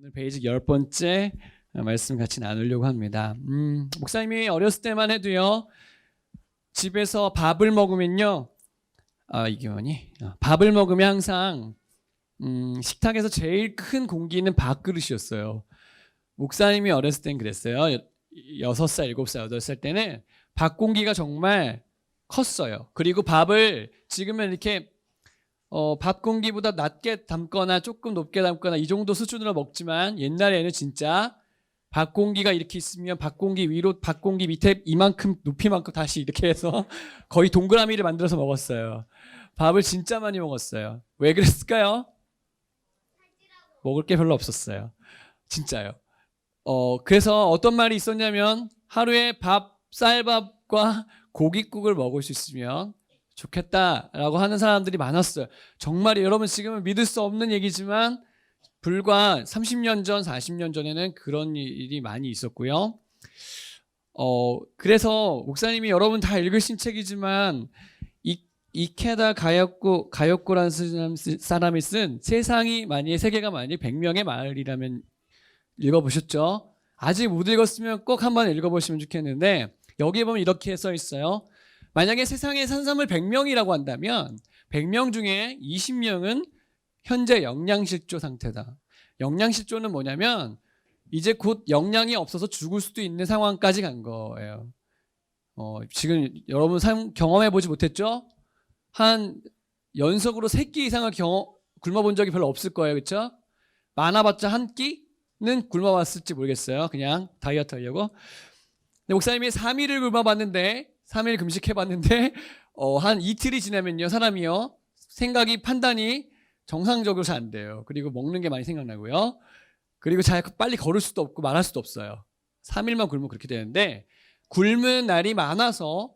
오늘 베이직 10번째 말씀 같이 나누려고 합니다. 목사님이 어렸을 때만 해도요, 집에서 밥을 먹으면요, 이게 뭐니? 밥을 먹으면 항상 식탁에서 제일 큰 공기는 밥그릇이었어요. 목사님이 어렸을 땐 그랬어요. 6살, 7살, 8살 때는 밥 공기가 정말 컸어요. 그리고 밥을 지금은 이렇게 밥 공기보다 낮게 담거나 조금 높게 담거나 이 정도 수준으로 먹지만, 옛날에는 진짜 밥 공기가 이렇게 있으면 밥 공기 위로, 밥 공기 밑에 이만큼 높이만큼 다시 이렇게 해서 거의 동그라미를 만들어서 먹었어요. 밥을 진짜 많이 먹었어요. 왜 그랬을까요? 먹을 게 별로 없었어요. 진짜요. 그래서 어떤 말이 있었냐면, 하루에 쌀밥과 고깃국을 먹을 수 있으면 좋겠다라고 하는 사람들이 많았어요. 정말 여러분, 지금은 믿을 수 없는 얘기지만 불과 30년 전, 40년 전에는 그런 일이 많이 있었고요. 그래서 목사님이 여러분 다 읽으신 책이지만 이케다 가요코라는 사람이 쓴 세상이 만약에 세계가 만약에 100명의 마을이라면 읽어보셨죠? 아직 못 읽었으면 꼭 한번 읽어보시면 좋겠는데, 여기에 보면 이렇게 써 있어요. 만약에 세상에 산 사람을 100명이라고 한다면 100명 중에 20명은 현재 영양실조 상태다. 영양실조는 뭐냐면 이제 곧 영양이 없어서 죽을 수도 있는 상황까지 간 거예요. 지금 여러분 경험해보지 못했죠? 한 연속으로 3끼 이상을 굶어본 적이 별로 없을 거예요. 그렇죠? 많아봤자 한 끼는 굶어봤을지 모르겠어요. 그냥 다이어트 하려고. 근데 목사님이 3일을 굶어봤는데, 3일 금식해봤는데 한 이틀이 지나면요, 사람이요, 생각이, 판단이 정상적으로 잘 안 돼요. 그리고 먹는 게 많이 생각나고요. 그리고 잘 빨리 걸을 수도 없고 말할 수도 없어요. 3일만 굶으면 그렇게 되는데, 굶은 날이 많아서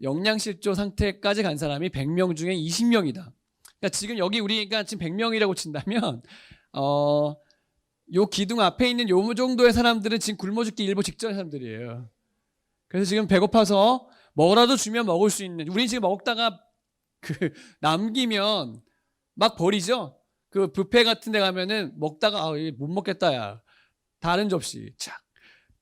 영양실조 상태까지 간 사람이 100명 중에 20명이다. 그러니까 지금 여기 우리가 지금 100명이라고 친다면 요 기둥 앞에 있는 요 정도의 사람들은 지금 굶어 죽기 일보 직전의 사람들이에요. 그래서 지금 배고파서 뭐라도 주면 먹을 수 있는, 우리 지금 먹다가 남기면 막 버리죠. 그 뷔페 같은 데 가면은 먹다가 못 먹겠다, 야, 다른 접시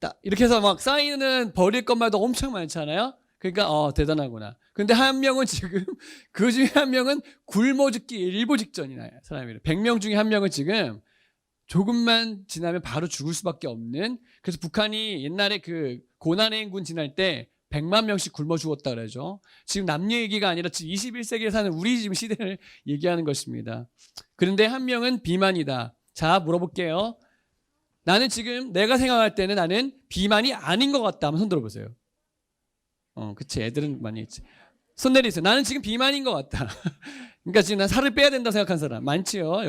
딱 이렇게 해서 막 쌓이는 버릴 것마다 엄청 많잖아요. 그러니까 대단하구나. 근데 한 명은 지금 그 중에 한 명은 굶어 죽기 일보 직전인 사람이에요. 100명 중에 한 명은 지금 조금만 지나면 바로 죽을 수밖에 없는. 그래서 북한이 옛날에 그 고난의 행군 지날 때 100만 명씩 굶어 죽었다 그러죠. 지금 남녀 얘기가 아니라 지금 21세기에 사는 우리 지금 시대를 얘기하는 것입니다. 그런데 한 명은 비만이다. 자, 물어볼게요. 나는 지금 내가 생각할 때는 나는 비만이 아닌 것 같다. 한번 손 들어보세요. 그치, 애들은 많이 있지. 손 내리세요. 나는 지금 비만인 것 같다. 그러니까 지금 난 살을 빼야 된다 생각한 사람 많지요.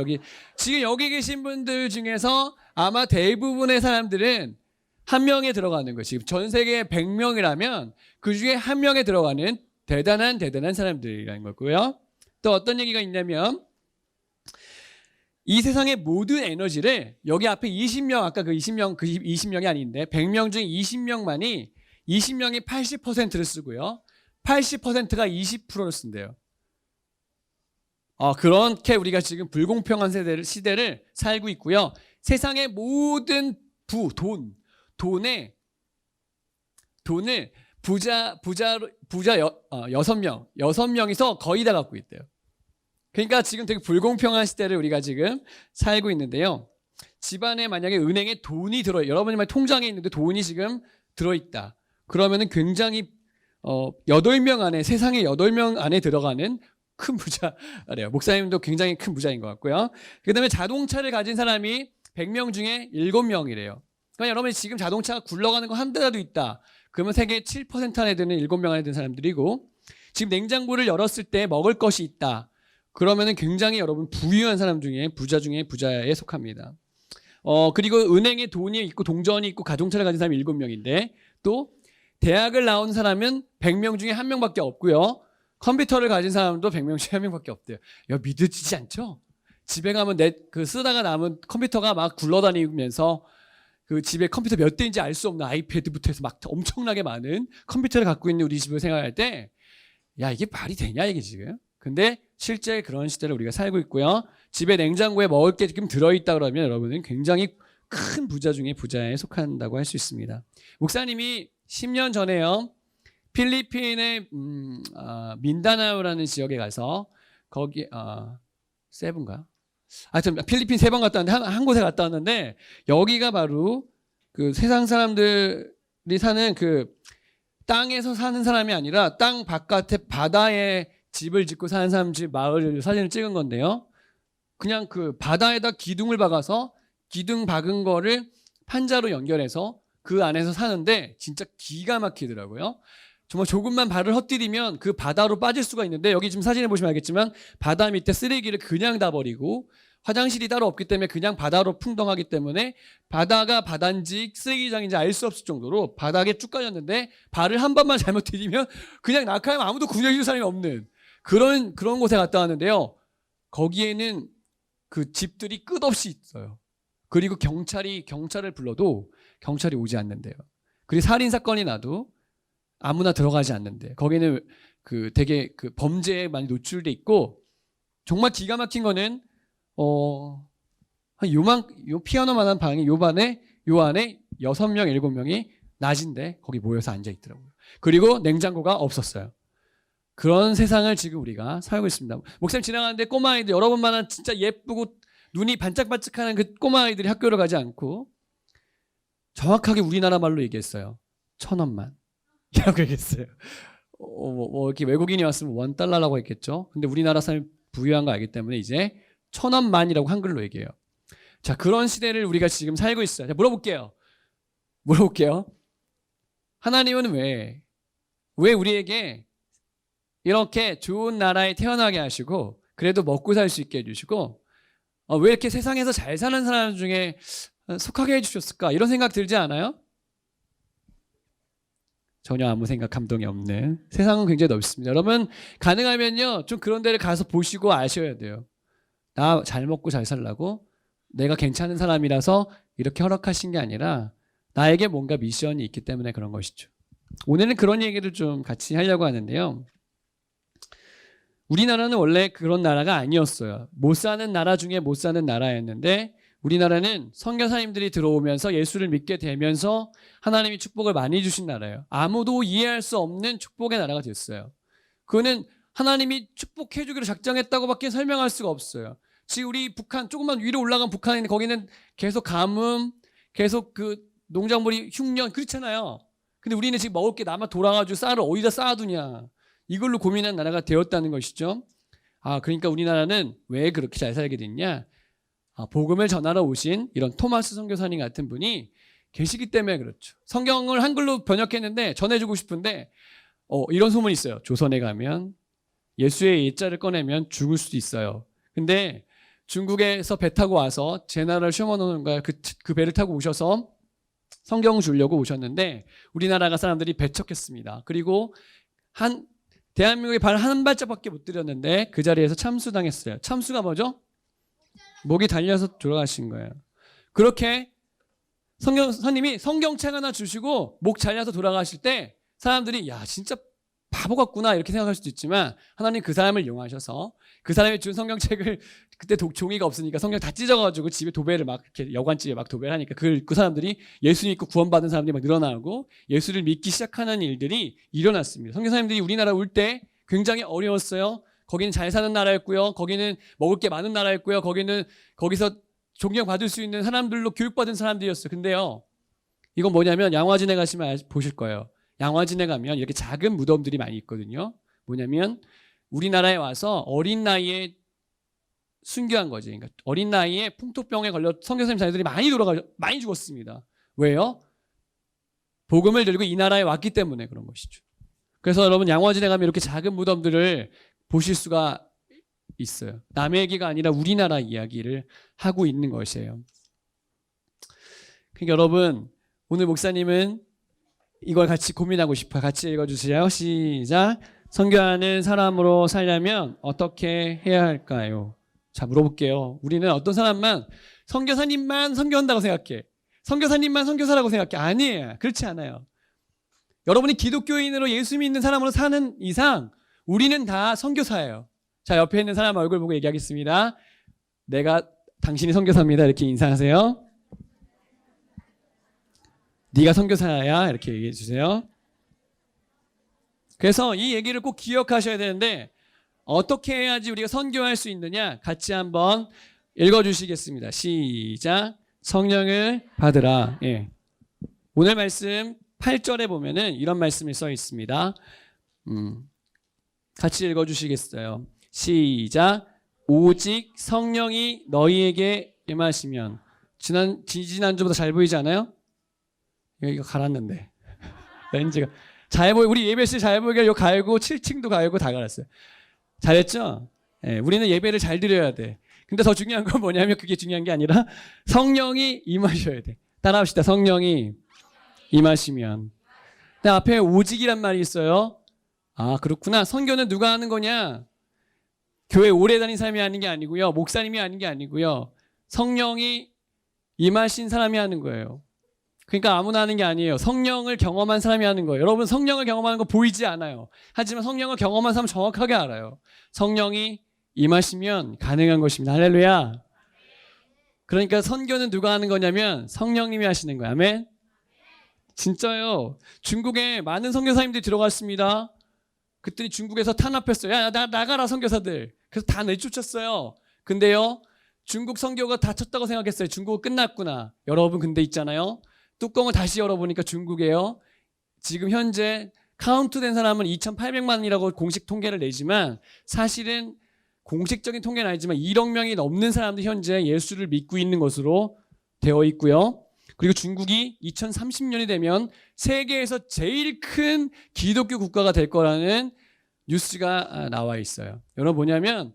지금 여기 계신 분들 중에서 아마 대부분의 사람들은 한 명에 들어가는 거예요. 지금 전 세계 100명이라면 그 중에 한 명에 들어가는 대단한 사람들이라는 거고요. 또 어떤 얘기가 있냐면, 이 세상의 모든 에너지를 여기 앞에 20명, 아까 그 20명이 아닌데 100명 중에 20명만이 20명이 80%를 쓰고요, 80%가 20%를 쓴대요. 그렇게 우리가 지금 불공평한 시대를 살고 있고요. 세상의 모든 돈을 부자 6명이서 거의 다 갖고 있대요. 그러니까 지금 되게 불공평한 시대를 우리가 지금 살고 있는데요. 집안에 만약에 은행에 돈이 여러분이 만약 통장에 있는데 돈이 지금 들어있다. 그러면은 굉장히 8명 안에, 세상에 8명 안에 들어가는 큰 부자래요. 목사님도 굉장히 큰 부자인 것 같고요. 그 다음에 자동차를 가진 사람이 100명 중에 7명이래요. 그러니까 여러분이 지금 자동차가 굴러가는 거 한 대라도 있다. 그러면 세계 7% 안에 드는 7명 안에 드는 사람들이고, 지금 냉장고를 열었을 때 먹을 것이 있다. 그러면은 굉장히 여러분 부유한 사람 중에 부자에 속합니다. 그리고 은행에 돈이 있고 동전이 있고 가정차를 가진 사람이 7명인데, 또 대학을 나온 사람은 100명 중에 1명밖에 없고요. 컴퓨터를 가진 사람도 100명 중에 1명밖에 없대요. 믿어지지 않죠? 집에 가면 쓰다가 남은 컴퓨터가 막 굴러다니면서 그 집에 컴퓨터 몇 대인지 알 수 없는 아이패드부터 해서 막 엄청나게 많은 컴퓨터를 갖고 있는 우리 집을 생각할 때, 이게 말이 되냐 이게 지금. 근데 실제 그런 시대를 우리가 살고 있고요. 집에 냉장고에 먹을 게 지금 들어있다 그러면 여러분은 굉장히 큰 부자 중에 부자에 속한다고 할 수 있습니다. 목사님이 10년 전에요. 필리핀의 민다나오라는 지역에 가서 거기 세븐가? 하여튼 필리핀 3번 갔다 왔는데 한 곳에 갔다 왔는데 여기가 바로 그 세상 사람들이 사는 그 땅에서 사는 사람이 아니라 땅 바깥에 바다에 집을 짓고 사는 사람 집 마을 사진을 찍은 건데요. 그냥 그 바다에다 기둥을 박아서 기둥 박은 거를 판자로 연결해서 그 안에서 사는데 진짜 기가 막히더라고요. 정말 조금만 발을 헛디디면 그 바다로 빠질 수가 있는데 여기 지금 사진에 보시면 알겠지만 바다 밑에 쓰레기를 그냥 다 버리고 화장실이 따로 없기 때문에 그냥 바다로 풍덩하기 때문에 바다가 바다인지 쓰레기장인지 알 수 없을 정도로 바닥에 쭉 깔렸는데 발을 한 번만 잘못 디디면 그냥 낙하하면 아무도 구해줄 사람이 없는 그런 곳에 갔다 왔는데요. 거기에는 그 집들이 끝없이 있어요. 그리고 경찰을 불러도 경찰이 오지 않는데요. 그리고 살인 사건이 나도 아무나 들어가지 않는데 거기는 그 되게 그 범죄에 많이 노출돼 있고 정말 기가 막힌 거는 한 요 피아노만한 방이 요 안에 6명 7명이 낮인데 거기 모여서 앉아 있더라고요. 그리고 냉장고가 없었어요. 그런 세상을 지금 우리가 살고 있습니다. 목사님 지나가는데 꼬마아이들 여러분만한 진짜 예쁘고 눈이 반짝반짝하는 그 꼬마아이들이 학교를 가지 않고 정확하게 우리나라 말로 얘기했어요. 1,000원만 이라고 얘기했어요. 이렇게 외국인이 왔으면 $1라고 했겠죠. 근데 우리나라 사람이 부유한 거 알기 때문에 이제 1,000원만이라고 한글로 얘기해요. 자, 그런 시대를 우리가 지금 살고 있어요. 자, 물어볼게요. 하나님은 왜 우리에게 이렇게 좋은 나라에 태어나게 하시고 그래도 먹고 살 수 있게 해주시고 왜 이렇게 세상에서 잘 사는 사람 중에 속하게 해주셨을까? 이런 생각 들지 않아요? 전혀 아무 생각 감동이 없는 세상은 굉장히 넓습니다. 여러분 가능하면요 좀 그런 데를 가서 보시고 아셔야 돼요. 나 잘 먹고 잘 살라고 내가 괜찮은 사람이라서 이렇게 허락하신 게 아니라 나에게 뭔가 미션이 있기 때문에 그런 것이죠. 오늘은 그런 얘기를 좀 같이 하려고 하는데요. 우리나라는 원래 그런 나라가 아니었어요. 못 사는 나라 중에 못 사는 나라였는데 우리나라는 선교사님들이 들어오면서 예수를 믿게 되면서 하나님이 축복을 많이 주신 나라예요. 아무도 이해할 수 없는 축복의 나라가 됐어요. 그거는 하나님이 축복해 주기로 작정했다고밖에 설명할 수가 없어요. 지금 우리 북한 조금만 위로 올라간 북한에 있는 거기는 계속 가뭄, 계속 그 농작물이 흉년 그렇잖아요. 근데 우리는 지금 먹을 게 남아 돌아가지고 쌀을 어디다 쌓아두냐 이걸로 고민한 나라가 되었다는 것이죠. 그러니까 우리나라는 왜 그렇게 잘 살게 됐냐? 복음을 전하러 오신 이런 토마스 선교사님 같은 분이 계시기 때문에 그렇죠. 성경을 한글로 번역했는데 전해주고 싶은데 이런 소문이 있어요. 조선에 가면 예수의 예자를 꺼내면 죽을 수도 있어요. 근데 중국에서 배 타고 와서 제 나라를 시험하는 거야. 그 배를 타고 오셔서 성경 주려고 오셨는데 우리나라 사람들이 배척했습니다. 그리고 대한민국에 발 한 발짝밖에 못 들였는데 그 자리에서 참수당했어요. 참수가 뭐죠? 목이 달려서 돌아가신 거예요. 그렇게 선생님이 성경책 하나 주시고 목 잘려서 돌아가실 때 사람들이 야 진짜 바보 같구나 이렇게 생각할 수도 있지만 하나님 그 사람을 이용하셔서 그 사람이 준 성경책을 그때 종이가 없으니까 성경 다 찢어가지고 집에 도배를 막 이렇게 여관집에 막 도배를 하니까 그 사람들이 예수 믿고 구원받은 사람들이 막 늘어나고 예수를 믿기 시작하는 일들이 일어났습니다. 선교사님들이 우리나라 올 때 굉장히 어려웠어요. 거기는 잘 사는 나라였고요. 거기는 먹을 게 많은 나라였고요. 거기서 존경받을 수 있는 사람들로 교육받은 사람들이었어요. 근데요, 이건 뭐냐면 양화진에 가시면 보실 거예요. 양화진에 가면 이렇게 작은 무덤들이 많이 있거든요. 뭐냐면 우리나라에 와서 어린 나이에 순교한 거지. 그러니까 어린 나이에 풍토병에 걸려 선교사님 자녀들이 많이 죽었습니다. 왜요? 복음을 들고 이 나라에 왔기 때문에 그런 것이죠. 그래서 여러분 양화진에 가면 이렇게 작은 무덤들을 보실 수가 있어요. 남의 얘기가 아니라 우리나라 이야기를 하고 있는 것이에요. 그러니까 여러분 오늘 목사님은 이걸 같이 고민하고 싶어요. 같이 읽어주세요. 시작. 선교하는 사람으로 살려면 어떻게 해야 할까요? 자, 물어볼게요. 우리는 어떤 사람만 선교사님만 선교한다고 생각해. 선교사님만 선교사라고 생각해. 아니에요. 그렇지 않아요. 여러분이 기독교인으로 예수 믿는 사람으로 사는 이상 우리는 다 선교사예요. 자, 옆에 있는 사람 얼굴 보고 얘기하겠습니다. 당신이 선교사입니다. 이렇게 인사하세요. 네가 선교사야 이렇게 얘기해 주세요. 그래서 이 얘기를 꼭 기억하셔야 되는데 어떻게 해야지 우리가 선교할 수 있느냐 같이 한번 읽어주시겠습니다. 시작. 성령을 받으라. 예. 오늘 말씀 8절에 보면은 이런 말씀이 써 있습니다. 같이 읽어주시겠어요? 시작. 오직 성령이 너희에게 임하시면. 지난주보다 잘 보이지 않아요? 이거 갈았는데 렌즈가 잘 보이. 우리 예배 시 잘 보이게 이거 갈고 7층도 갈고 다 갈았어요. 잘했죠? 예, 우리는 예배를 잘 드려야 돼. 근데 더 중요한 건 뭐냐면 그게 중요한 게 아니라 성령이 임하셔야 돼. 따라합시다. 성령이 임하시면. 근데 앞에 오직이란 말이 있어요. 아, 그렇구나. 선교는 누가 하는 거냐? 교회 오래 다닌 사람이 하는 게 아니고요. 목사님이 하는 게 아니고요. 성령이 임하신 사람이 하는 거예요. 그러니까 아무나 하는 게 아니에요. 성령을 경험한 사람이 하는 거예요. 여러분 성령을 경험하는 거 보이지 않아요. 하지만 성령을 경험한 사람은 정확하게 알아요. 성령이 임하시면 가능한 것입니다. 할렐루야. 그러니까 선교는 누가 하는 거냐면 성령님이 하시는 거야. 아멘. 진짜요. 중국에 많은 선교사님들이 들어갔습니다. 그랬더니 중국에서 탄압했어요. 야, 나가라 선교사들. 그래서 다 내쫓았어요. 근데요, 중국 선교가 닫혔다고 생각했어요. 중국은 끝났구나. 여러분 근데 있잖아요. 뚜껑을 다시 열어보니까 중국에요. 지금 현재 카운트된 사람은 2,800만이라고 공식 통계를 내지만 사실은 공식적인 통계는 아니지만 1억 명이 넘는 사람들이 현재 예수를 믿고 있는 것으로 되어 있고요. 그리고 중국이 2030년이 되면 세계에서 제일 큰 기독교 국가가 될 거라는 뉴스가 나와 있어요. 여러분 뭐냐면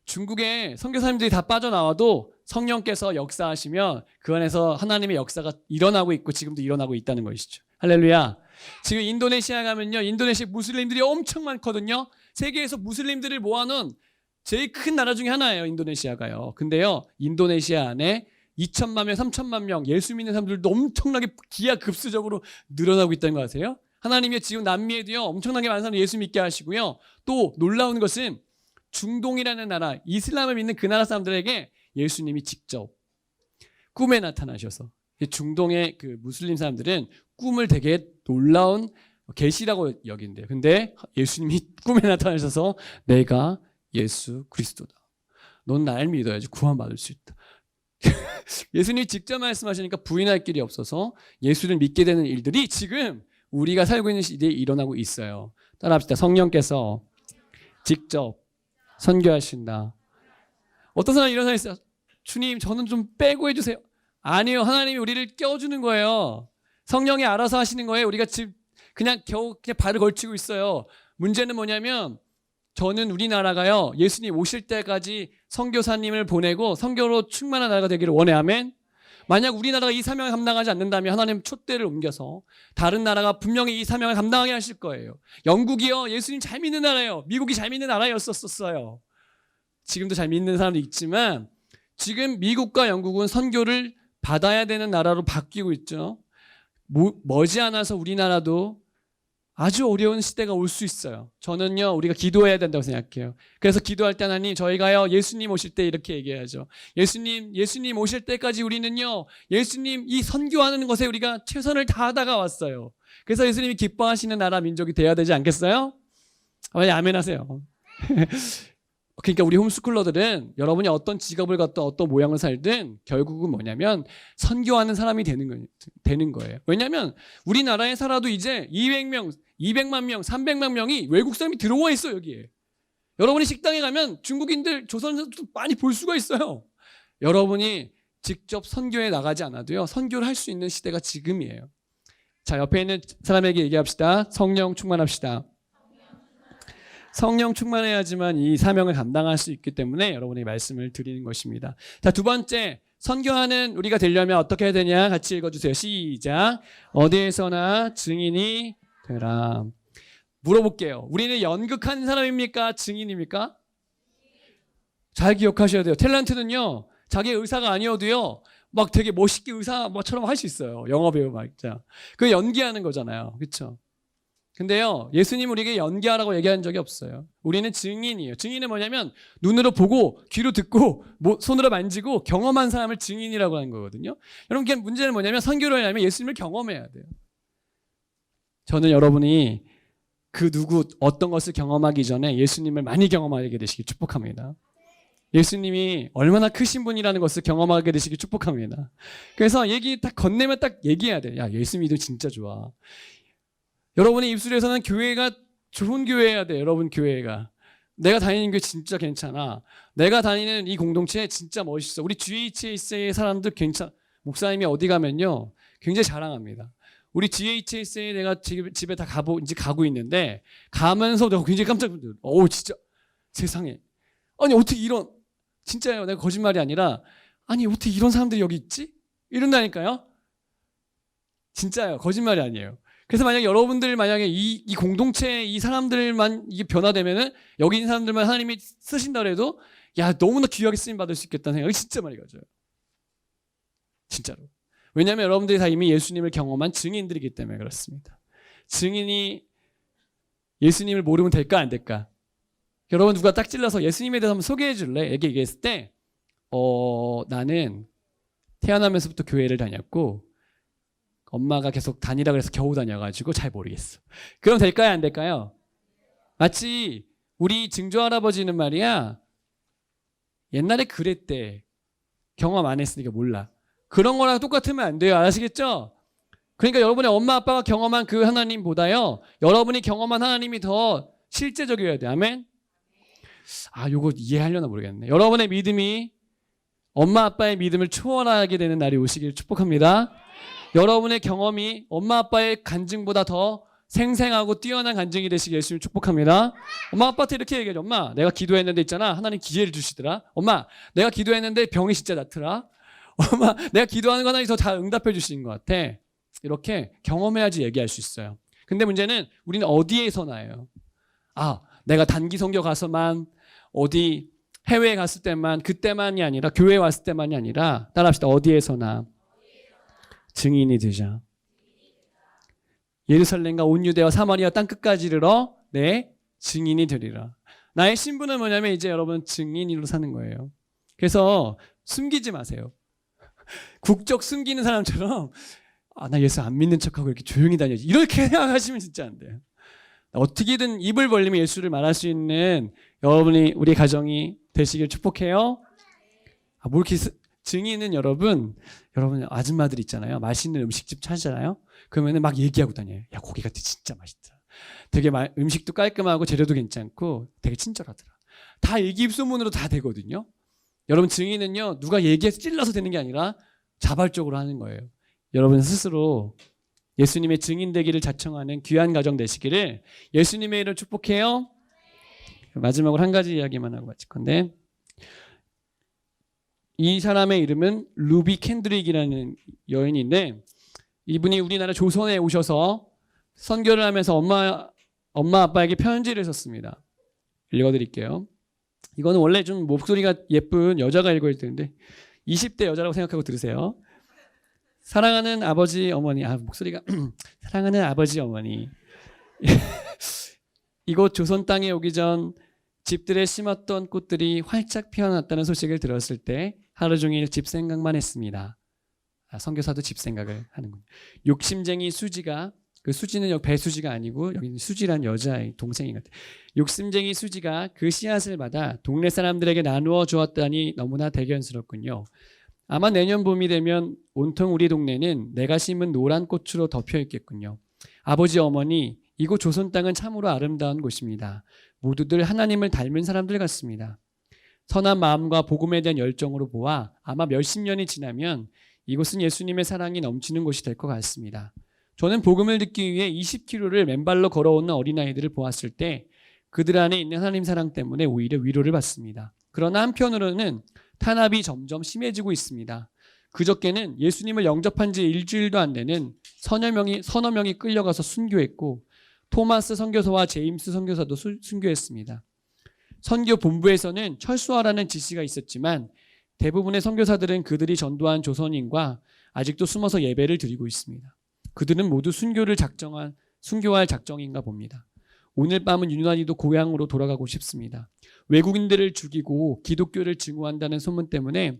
중국에 선교사님들이 다 빠져나와도 성령께서 역사하시면 그 안에서 하나님의 역사가 일어나고 있고 지금도 일어나고 있다는 것이죠. 할렐루야. 지금 인도네시아 가면요. 인도네시아 무슬림들이 엄청 많거든요. 세계에서 무슬림들을 모아놓은 제일 큰 나라 중에 하나예요. 인도네시아가요. 근데요. 인도네시아 안에 2천만 명, 3천만 명 예수 믿는 사람들도 엄청나게 기하급수적으로 늘어나고 있다는 거 아세요? 하나님이 지금 남미에도요. 엄청나게 많은 사람들 예수 믿게 하시고요. 또 놀라운 것은 중동이라는 나라, 이슬람을 믿는 그 나라 사람들에게 예수님이 직접 꿈에 나타나셔서 중동의 그 무슬림 사람들은 꿈을 되게 놀라운 계시라고 여긴대요. 근데 예수님이 꿈에 나타나셔서 내가 예수 그리스도다. 넌 날 믿어야지 구원받을 수 있다. 예수님이 직접 말씀하시니까 부인할 길이 없어서 예수를 믿게 되는 일들이 지금 우리가 살고 있는 시대에 일어나고 있어요. 따라합시다. 성령께서 직접 선교하신다. 어떤 사람이 이런 사람이 있어요. 주님 저는 좀 빼고 해주세요. 아니요. 하나님이 우리를 껴주는 거예요. 성령이 알아서 하시는 거예요. 우리가 지금 그냥 겨우 그냥 발을 걸치고 있어요. 문제는 뭐냐면 저는 우리나라가요. 예수님 오실 때까지 선교사님을 보내고 선교로 충만한 나라가 되기를 원해. 아멘. 만약 우리나라가 이 사명을 감당하지 않는다면 하나님 촛대를 옮겨서 다른 나라가 분명히 이 사명을 감당하게 하실 거예요. 영국이요. 예수님 잘 믿는 나라예요. 미국이 잘 믿는 나라였었어요. 지금도 잘 믿는 사람도 있지만 지금 미국과 영국은 선교를 받아야 되는 나라로 바뀌고 있죠. 머지않아서 우리나라도 아주 어려운 시대가 올 수 있어요. 저는요, 우리가 기도해야 된다고 생각해요. 그래서 기도할 때 하나님, 저희가요, 예수님 오실 때 이렇게 얘기해야죠. 예수님 오실 때까지 우리는요, 예수님 이 선교하는 것에 우리가 최선을 다하다가 왔어요. 그래서 예수님이 기뻐하시는 나라 민족이 돼야 되지 않겠어요? 아멘 하세요. 그러니까 우리 홈스쿨러들은 여러분이 어떤 직업을 갖든 어떤 모양을 살든 결국은 뭐냐면 선교하는 사람이 되는 거예요. 왜냐하면 우리나라에 살아도 이제 200명, 200만 명, 300만 명이 외국 사람이 들어와 있어 여기에. 여러분이 식당에 가면 중국인들, 조선인들 많이 볼 수가 있어요. 여러분이 직접 선교에 나가지 않아도요. 선교를 할 수 있는 시대가 지금이에요. 자, 옆에 있는 사람에게 얘기합시다. 성령 충만합시다. 성령 충만해야지만 이 사명을 감당할 수 있기 때문에 여러분이 말씀을 드리는 것입니다. 자, 두 번째, 선교하는 우리가 되려면 어떻게 해야 되냐? 같이 읽어주세요. 시작. 어디에서나 증인이 되라. 물어볼게요. 우리는 연극하는 사람입니까? 증인입니까? 잘 기억하셔야 돼요. 탤런트는요, 자기 의사가 아니어도요, 막 되게 멋있게 의사처럼 할 수 있어요. 영화 배우 막. 그 연기하는 거잖아요. 그렇죠? 근데요, 예수님 우리에게 연기하라고 얘기한 적이 없어요. 우리는 증인이에요. 증인은 뭐냐면 눈으로 보고 귀로 듣고 손으로 만지고 경험한 사람을 증인이라고 하는 거거든요. 여러분, 문제는 뭐냐면 선교를 하려면 예수님을 경험해야 돼요. 저는 여러분이 그 누구 어떤 것을 경험하기 전에 예수님을 많이 경험하게 되시길 축복합니다. 예수님이 얼마나 크신 분이라는 것을 경험하게 되시길 축복합니다. 그래서 얘기 딱 건네면 딱 얘기해야 돼. 야, 예수 믿음 진짜 좋아. 여러분의 입술에서는 교회가 좋은 교회여야 돼. 여러분 교회가. 내가 다니는 교회 진짜 괜찮아. 내가 다니는 이 공동체 진짜 멋있어. 우리 GHS의 사람들 괜찮아. 목사님이 어디 가면요, 굉장히 자랑합니다. 우리 GHS에 내가 집에 다 이제 가고 있는데, 가면서 내가 굉장히 깜짝 놀랐어요. 진짜 세상에. 아니, 어떻게 이런, 진짜예요. 내가 거짓말이 아니라, 아니, 어떻게 이런 사람들이 여기 있지? 이런다니까요. 진짜예요. 거짓말이 아니에요. 그래서 여러분들 만약에 이 공동체 이 사람들만 이게 변화되면은 여기 있는 사람들만 하나님이 쓰신다 그래도 야, 너무나 귀하게 쓰임 받을 수 있겠다는 생각이 진짜 많이 가져요. 진짜로. 왜냐하면 여러분들이 다 이미 예수님을 경험한 증인들이기 때문에 그렇습니다. 증인이 예수님을 모르면 될까 안 될까? 여러분 누가 딱 찔러서 예수님에 대해서 한번 소개해 줄래? 이렇게 얘기했을 때 나는 태어나면서부터 교회를 다녔고 엄마가 계속 다니라 그래서 겨우 다녀가지고 잘 모르겠어. 그럼 될까요 안 될까요? 마치 우리 증조 할아버지는 말이야, 옛날에 그랬대. 경험 안 했으니까 몰라. 그런 거랑 똑같으면 안 돼요. 아시겠죠? 그러니까 여러분의 엄마 아빠가 경험한 그 하나님보다요, 여러분이 경험한 하나님이 더 실제적이어야 돼. 아멘? 요거 이해하려나 모르겠네. 여러분의 믿음이 엄마 아빠의 믿음을 초월하게 되는 날이 오시길 축복합니다. 여러분의 경험이 엄마 아빠의 간증보다 더 생생하고 뛰어난 간증이 되시길 예수님 축복합니다. 엄마 아빠한테 이렇게 얘기하죠. 엄마, 내가 기도했는데 있잖아, 하나님 기회를 주시더라. 엄마, 내가 기도했는데 병이 진짜 낫더라. 엄마, 내가 기도하는 거 하나님 더 잘 응답해 주시는 것 같아. 이렇게 경험해야지 얘기할 수 있어요. 근데 문제는 우리는 어디에서나요. 내가 단기 선교 가서만, 어디 해외에 갔을 때만, 그때만이 아니라, 교회에 왔을 때만이 아니라, 따라합시다. 어디에서나 증인이 되자. 예루살렘과 온 유대와 사마리아 땅끝까지 이르러 내 증인이 되리라. 나의 신분은 뭐냐면 이제 여러분 증인으로 사는 거예요. 그래서 숨기지 마세요. 국적 숨기는 사람처럼 나 예수 안 믿는 척하고 이렇게 조용히 다녀야지, 이렇게 생각하시면 진짜 안 돼요. 어떻게든 입을 벌리면 예수를 말할 수 있는 여러분이, 우리 가정이 되시길 축복해요. 뭐 이렇게 증인은 여러분 아줌마들 있잖아요. 맛있는 음식집 찾잖아요. 그러면 막 얘기하고 다녀요. 야, 고기가 진짜 맛있다. 되게 음식도 깔끔하고 재료도 괜찮고 되게 친절하더라. 다 얘기입소문으로 다 되거든요. 여러분 증인은요, 누가 얘기해서 찔러서 되는 게 아니라 자발적으로 하는 거예요. 여러분 스스로 예수님의 증인 되기를 자청하는 귀한 가정 되시기를 예수님의 이름으로 축복해요. 마지막으로 한 가지 이야기만 하고 마칠 건데, 이 사람의 이름은 루비 캔드릭이라는 여인인데, 이분이 우리나라 조선에 오셔서 선교를 하면서 엄마 아빠에게 편지를 썼습니다. 읽어드릴게요. 이거는 원래 좀 목소리가 예쁜 여자가 읽어야 되는데 20대 여자라고 생각하고 들으세요. 사랑하는 아버지 어머니, 목소리가 사랑하는 아버지 어머니, 이곳 조선 땅에 오기 전 집들에 심었던 꽃들이 활짝 피어났다는 소식을 들었을 때 하루 종일 집 생각만 했습니다. 선교사도 집 생각을 하는군요. 욕심쟁이 수지가, 그 수지는 배수지가 아니고 여기는 수지란 여자의 동생인 것 같아요. 욕심쟁이 수지가 그 씨앗을 받아 동네 사람들에게 나누어 주었다니 너무나 대견스럽군요. 아마 내년 봄이 되면 온통 우리 동네는 내가 심은 노란 꽃으로 덮여 있겠군요. 아버지 어머니, 이곳 조선 땅은 참으로 아름다운 곳입니다. 모두들 하나님을 닮은 사람들 같습니다. 선한 마음과 복음에 대한 열정으로 보아 아마 몇십 년이 지나면 이곳은 예수님의 사랑이 넘치는 곳이 될 것 같습니다. 저는 복음을 듣기 위해 20km를 맨발로 걸어오는 어린아이들을 보았을 때 그들 안에 있는 하나님 사랑 때문에 오히려 위로를 받습니다. 그러나 한편으로는 탄압이 점점 심해지고 있습니다. 그저께는 예수님을 영접한 지 일주일도 안 되는 서너 명이 끌려가서 순교했고, 토마스 선교사와 제임스 선교사도 순교했습니다. 선교 본부에서는 철수하라는 지시가 있었지만 대부분의 선교사들은 그들이 전도한 조선인과 아직도 숨어서 예배를 드리고 있습니다. 그들은 모두 순교를 작정한 순교할 작정인가 봅니다. 오늘 밤은 유난히도 고향으로 돌아가고 싶습니다. 외국인들을 죽이고 기독교를 증오한다는 소문 때문에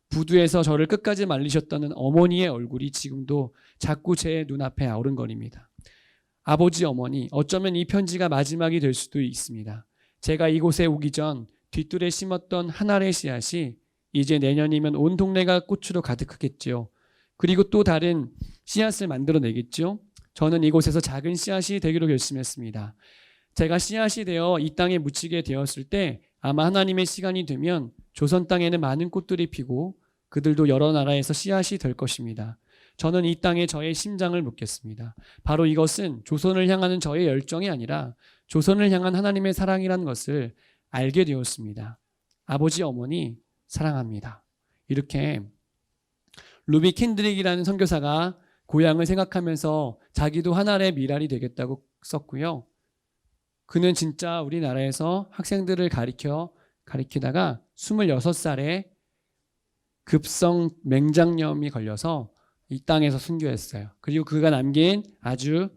부두에서 저를 끝까지 말리셨다는 어머니의 얼굴이 지금도 자꾸 제 눈앞에 어른거립니다. 아버지, 어머니, 어쩌면 이 편지가 마지막이 될 수도 있습니다. 제가 이곳에 오기 전 뒷뜰에 심었던 한 알의 씨앗이 이제 내년이면 온 동네가 꽃으로 가득하겠지요. 그리고 또 다른 씨앗을 만들어내겠죠. 저는 이곳에서 작은 씨앗이 되기로 결심했습니다. 제가 씨앗이 되어 이 땅에 묻히게 되었을 때 아마 하나님의 시간이 되면 조선 땅에는 많은 꽃들이 피고 그들도 여러 나라에서 씨앗이 될 것입니다. 저는 이 땅에 저의 심장을 묻겠습니다. 바로 이것은 조선을 향하는 저의 열정이 아니라 조선을 향한 하나님의 사랑이라는 것을 알게 되었습니다. 아버지, 어머니 사랑합니다. 이렇게 루비 캔드릭이라는 선교사가 고향을 생각하면서 자기도 하나의 미랄이 되겠다고 썼고요. 그는 진짜 우리나라에서 학생들을 가리키다가 26살에 급성 맹장염이 걸려서 이 땅에서 순교했어요. 그리고 그가 남긴 아주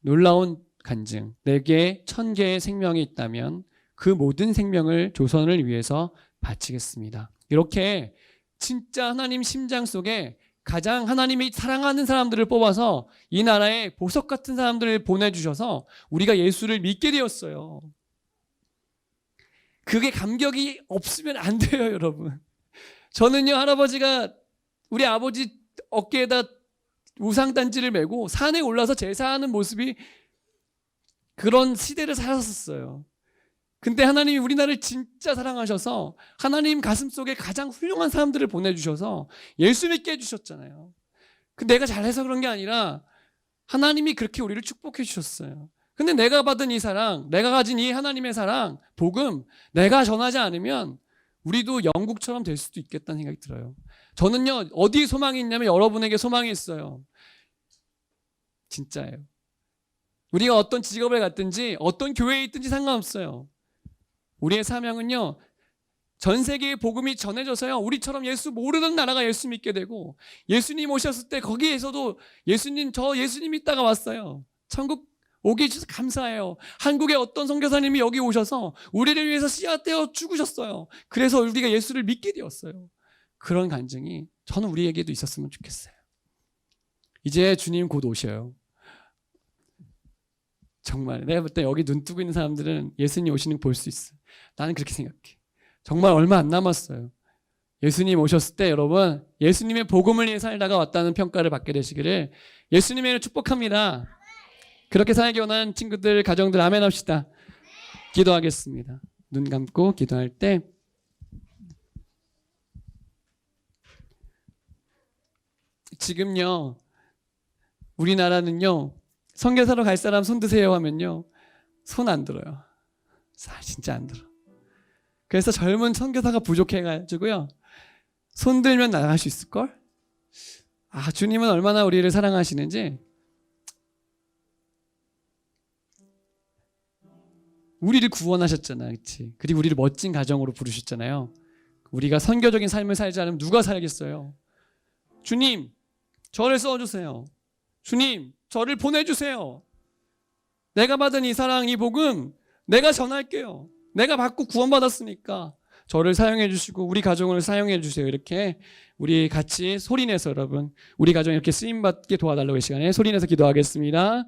놀라운 간증, 내게 1000개의 생명이 있다면 그 모든 생명을 조선을 위해서 바치겠습니다. 이렇게 진짜 하나님 심장 속에 가장 하나님이 사랑하는 사람들을 뽑아서 이 나라에 보석 같은 사람들을 보내주셔서 우리가 예수를 믿게 되었어요. 그게 감격이 없으면 안 돼요, 여러분. 저는요, 할아버지가 우리 아버지 어깨에다 우상단지를 메고 산에 올라서 제사하는 모습이 그런 시대를 살았었어요. 근데 하나님이 우리나라를 진짜 사랑하셔서 하나님 가슴 속에 가장 훌륭한 사람들을 보내주셔서 예수 믿게 해주셨잖아요. 내가 잘해서 그런 게 아니라 하나님이 그렇게 우리를 축복해 주셨어요. 근데 내가 받은 이 사랑, 내가 가진 이 하나님의 사랑, 복음, 내가 전하지 않으면 우리도 영국처럼 될 수도 있겠다는 생각이 들어요. 저는요, 어디에 소망이 있냐면 여러분에게 소망이 있어요. 진짜예요. 우리가 어떤 직업을 갖든지 어떤 교회에 있든지 상관없어요. 우리의 사명은요, 전 세계에 복음이 전해져서요, 우리처럼 예수 모르는 나라가 예수 믿게 되고, 예수님 오셨을 때 거기에서도 저 예수님 믿다가 왔어요. 천국 오게 해주셔서 감사해요. 한국의 어떤 선교사님이 여기 오셔서 우리를 위해서 씨앗되어 죽으셨어요. 그래서 우리가 예수를 믿게 되었어요. 그런 간증이 저는 우리에게도 있었으면 좋겠어요. 이제 주님 곧 오셔요. 정말 내가 볼 때 여기 눈 뜨고 있는 사람들은 예수님 오시는 거 볼 수 있어. 나는 그렇게 생각해. 정말 얼마 안 남았어요. 예수님 오셨을 때 여러분, 예수님의 복음을 위해 살다가 왔다는 평가를 받게 되시기를 예수님을 축복합니다. 그렇게 살기 원하는 친구들, 가정들 아멘 합시다. 기도하겠습니다. 눈 감고 기도할 때 지금요, 우리나라는요, 선교사로 갈 사람 손 드세요 하면요, 손 안 들어요. 진짜 안 들어. 그래서 젊은 선교사가 부족해가지고요, 손 들면 나갈 수 있을걸? 주님은 얼마나 우리를 사랑하시는지, 우리를 구원하셨잖아, 그렇지? 그리고 우리를 멋진 가정으로 부르셨잖아요. 우리가 선교적인 삶을 살지 않으면 누가 살겠어요? 주님, 저를 써주세요. 주님, 저를 보내주세요. 내가 받은 이 사랑, 이 복음 내가 전할게요. 내가 받고 구원받았으니까 저를 사용해 주시고 우리 가정을 사용해 주세요. 이렇게 우리 같이 소리내서 여러분, 우리 가정 이렇게 쓰임받게 도와달라고 이 시간에 소리내서 기도하겠습니다.